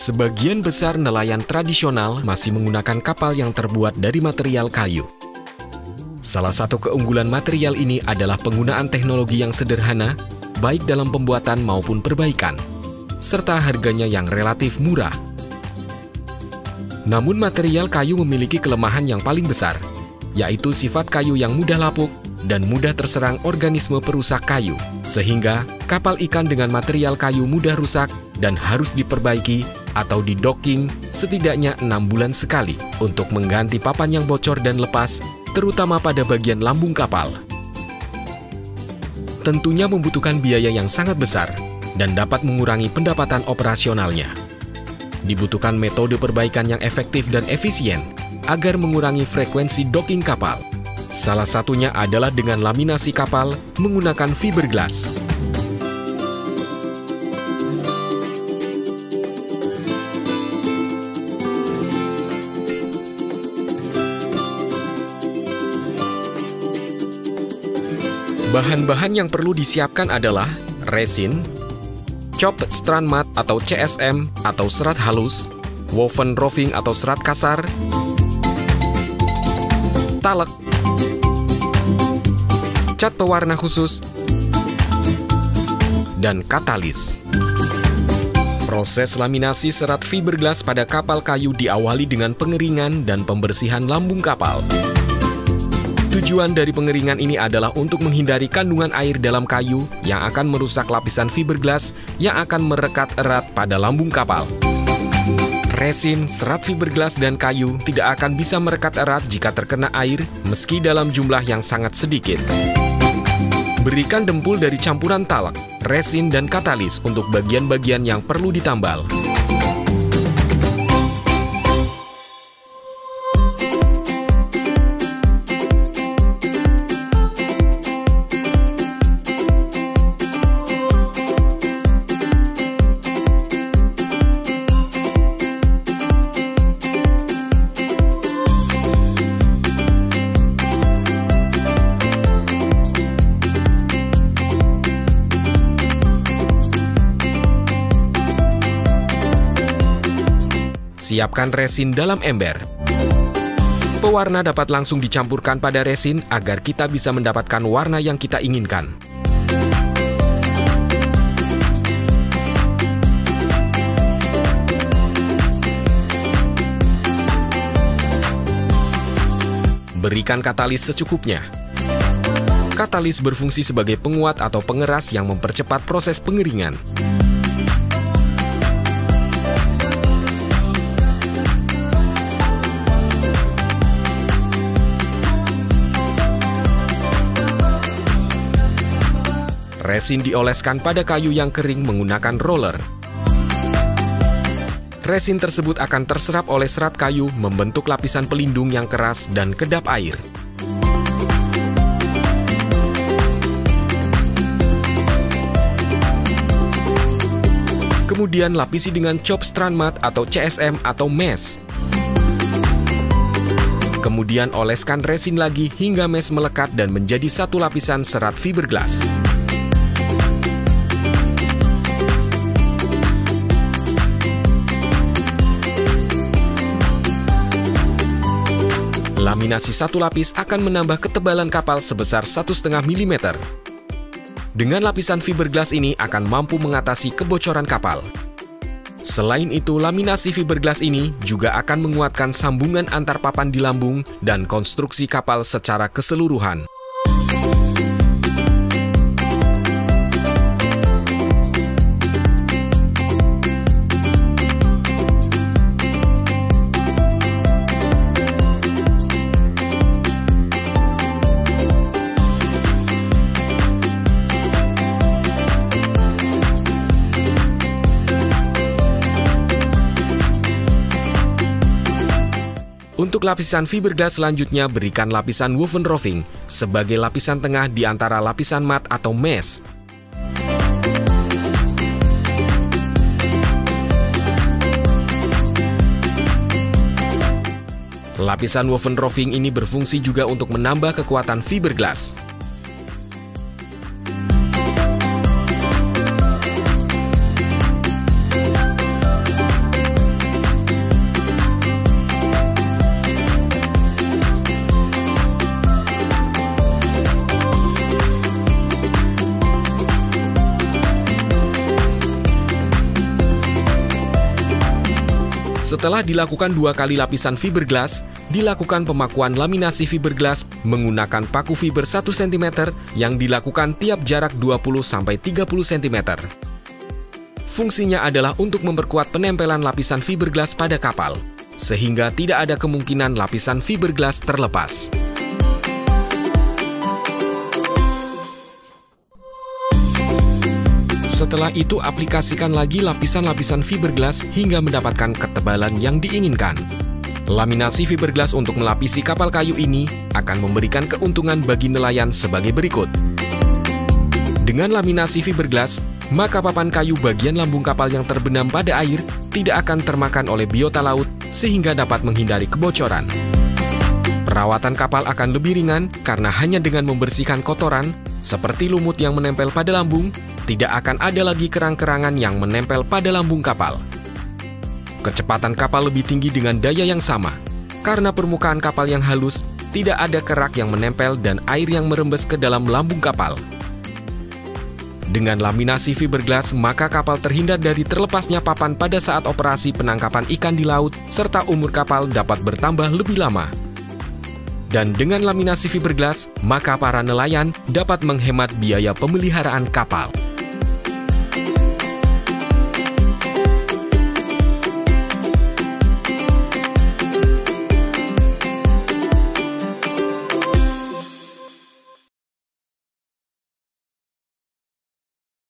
Sebagian besar nelayan tradisional masih menggunakan kapal yang terbuat dari material kayu. Salah satu keunggulan material ini adalah penggunaan teknologi yang sederhana, baik dalam pembuatan maupun perbaikan, serta harganya yang relatif murah. Namun material kayu memiliki kelemahan yang paling besar, yaitu sifat kayu yang mudah lapuk dan mudah terserang organisme perusak kayu, sehingga kapal ikan dengan material kayu mudah rusak dan harus diperbaiki atau di-docking setidaknya 6 bulan sekali untuk mengganti papan yang bocor dan lepas, terutama pada bagian lambung kapal. Tentunya membutuhkan biaya yang sangat besar dan dapat mengurangi pendapatan operasionalnya. Dibutuhkan metode perbaikan yang efektif dan efisien agar mengurangi frekuensi docking kapal. Salah satunya adalah dengan laminasi kapal menggunakan fiberglass. Bahan-bahan yang perlu disiapkan adalah resin, chopped strand mat atau CSM atau serat halus, woven roving atau serat kasar, talek, cat pewarna khusus, dan katalis. Proses laminasi serat fiberglass pada kapal kayu diawali dengan pengeringan dan pembersihan lambung kapal. Tujuan dari pengeringan ini adalah untuk menghindari kandungan air dalam kayu yang akan merusak lapisan fiberglass yang akan merekat erat pada lambung kapal. Resin, serat fiberglass, dan kayu tidak akan bisa merekat erat jika terkena air meski dalam jumlah yang sangat sedikit. Berikan dempul dari campuran talak, resin, dan katalis untuk bagian-bagian yang perlu ditambal. Siapkan resin dalam ember. Pewarna dapat langsung dicampurkan pada resin agar kita bisa mendapatkan warna yang kita inginkan. Berikan katalis secukupnya. Katalis berfungsi sebagai penguat atau pengeras yang mempercepat proses pengeringan. Resin dioleskan pada kayu yang kering menggunakan roller. Resin tersebut akan terserap oleh serat kayu membentuk lapisan pelindung yang keras dan kedap air. Kemudian lapisi dengan chopped strand mat atau CSM atau mesh. Kemudian oleskan resin lagi hingga mesh melekat dan menjadi satu lapisan serat fiberglass. Laminasi satu lapis akan menambah ketebalan kapal sebesar 1,5 mm. Dengan lapisan fiberglass ini akan mampu mengatasi kebocoran kapal. Selain itu, laminasi fiberglass ini juga akan menguatkan sambungan antar papan di lambung dan konstruksi kapal secara keseluruhan. Untuk lapisan fiberglass selanjutnya, berikan lapisan woven roving sebagai lapisan tengah di antara lapisan mat atau mesh. Lapisan woven roving ini berfungsi juga untuk menambah kekuatan fiberglass. Setelah dilakukan 2 kali lapisan fiberglass, dilakukan pemakuan laminasi fiberglass menggunakan paku fiber 1 cm yang dilakukan tiap jarak 20-30 cm. Fungsinya adalah untuk memperkuat penempelan lapisan fiberglass pada kapal, sehingga tidak ada kemungkinan lapisan fiberglass terlepas. Setelah itu, aplikasikan lagi lapisan-lapisan fiberglass hingga mendapatkan ketebalan yang diinginkan. Laminasi fiberglass untuk melapisi kapal kayu ini akan memberikan keuntungan bagi nelayan sebagai berikut. Dengan laminasi fiberglass, maka papan kayu bagian lambung kapal yang terbenam pada air tidak akan termakan oleh biota laut sehingga dapat menghindari kebocoran. Perawatan kapal akan lebih ringan karena hanya dengan membersihkan kotoran seperti lumut yang menempel pada lambung, tidak akan ada lagi kerang-kerangan yang menempel pada lambung kapal. Kecepatan kapal lebih tinggi dengan daya yang sama, karena permukaan kapal yang halus, tidak ada kerak yang menempel dan air yang merembes ke dalam lambung kapal. Dengan laminasi fiberglass, maka kapal terhindar dari terlepasnya papan pada saat operasi penangkapan ikan di laut, serta umur kapal dapat bertambah lebih lama. Dan dengan laminasi fiberglass, maka para nelayan dapat menghemat biaya pemeliharaan kapal.